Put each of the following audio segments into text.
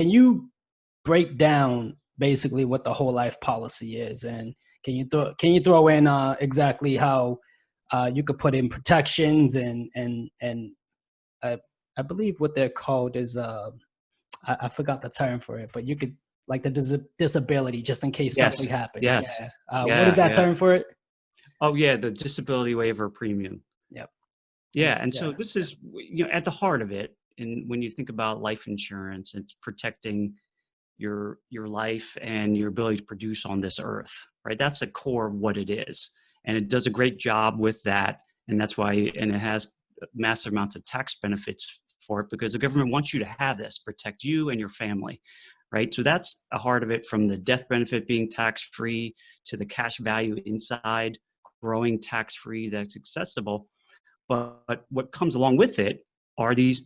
Can you break down basically what the whole life policy is, and can you throw in exactly how you could put in protections and I, I believe what they're called is I forgot the term for it, but you could like the disability just in case Yes, something happened. yes, Yeah. What is yeah, that yeah. term for it? Oh, yeah, the disability waiver premium. Yep. Yeah, and so Yeah. this is, at the heart of it. And when you think about life insurance, it's protecting your life and your ability to produce on this earth, right? That's the core of what it is, and it does a great job with that. And that's why, and it has massive amounts of tax benefits for it, because the government wants you to have this, protect you and your family, right? So that's the heart of it, from the death benefit being tax free to the cash value inside growing tax free that's accessible. But what comes along with it are these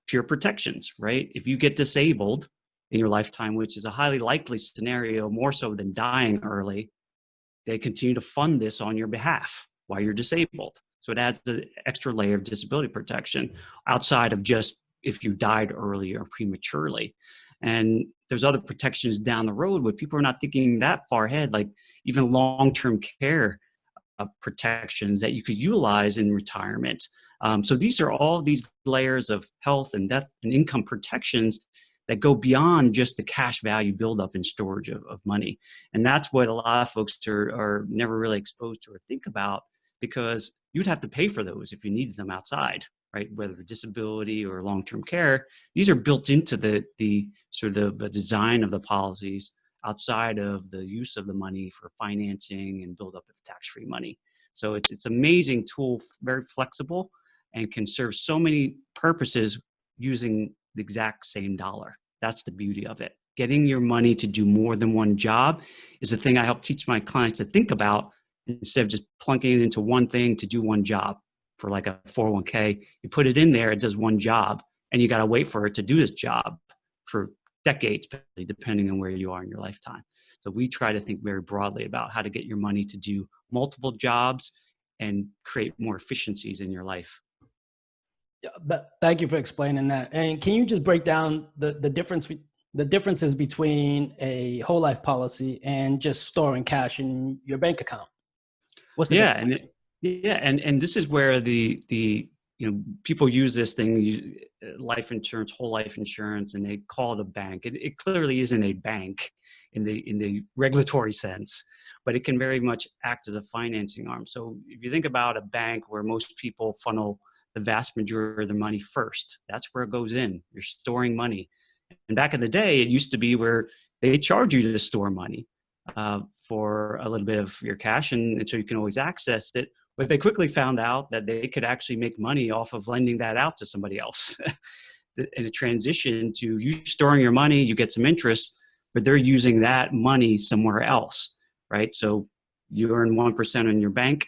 pure protections, right? If you get disabled in your lifetime, which is a highly likely scenario, more so than dying early, they continue to fund this on your behalf while you're disabled. So it adds the extra layer of disability protection outside of just if you died early or prematurely. And there's other protections down the road where people are not thinking that far ahead, like even long-term care protections that you could utilize in retirement. So these are all these layers of health and death and income protections that go beyond just the cash value buildup and storage of money. And that's what a lot of folks are never really exposed to or think about, because you'd have to pay for those if you needed them outside, right? Whether disability or long-term care, these are built into the sort of the design of the policies outside of the use of the money for financing and build up of tax-free money. So it's amazing tool, very flexible, and can serve so many purposes using the exact same dollar. That's the beauty of it. Getting your money to do more than one job is the thing I help teach my clients to think about, instead of just plunking it into one thing to do one job. For like a 401k, you put it in there, it does one job, and you got to wait for it to do this job for decades, depending on where you are in your lifetime. So we try to think very broadly about how to get your money to do multiple jobs and create more efficiencies in your life. Yeah, thank you for explaining that. And can you just break down the differences between a whole life policy and just storing cash in your bank account? What's the Yeah, difference? and this is where the people use this thing, life insurance, whole life insurance, and they call it a bank. It clearly isn't a bank in the regulatory sense, but it can very much act as a financing arm. So if you think about a bank where most people funnel the vast majority of their money first, that's where it goes in. You're storing money. And back in the day, it used to be where they charge you to store money for a little bit of your cash, and so you can always access it. But they quickly found out that they could actually make money off of lending that out to somebody else. In a transition to you storing your money, you get some interest, but they're using that money somewhere else, right? So you earn 1% on your bank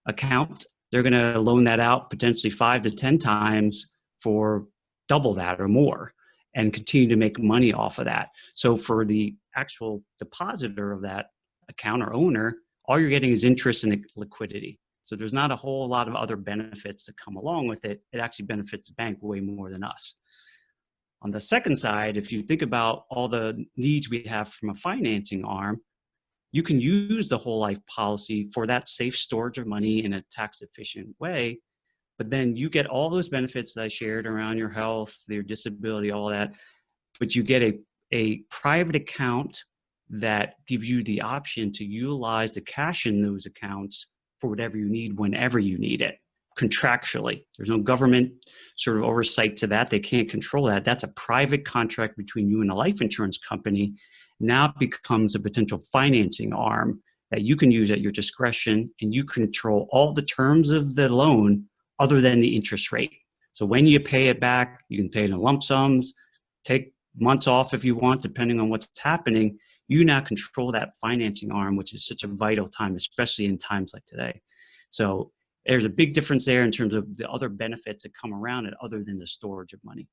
account, they're going to loan that out potentially 5 to 10 times for double that or more, and continue to make money off of that. So for the actual depositor of that account or owner, all you're getting is interest and liquidity. So there's not a whole lot of other benefits that come along with it. It actually benefits the bank way more than us. On the second side, if you think about all the needs we have from a financing arm, you can use the whole life policy for that safe storage of money in a tax efficient way. But then you get all those benefits that I shared around your health, your disability, all that. But you get a private account that gives you the option to utilize the cash in those accounts for whatever you need, whenever you need it, contractually. There's no government sort of oversight to that. They can't control that. That's a private contract between you and a life insurance company. Now it becomes a potential financing arm that you can use at your discretion, and you control all the terms of the loan other than the interest rate. So when you pay it back, you can pay it in lump sums, take months off if you want, depending on what's happening. You now control that financing arm, which is such a vital time, especially in times like today. So there's a big difference there in terms of the other benefits that come around it other than the storage of money.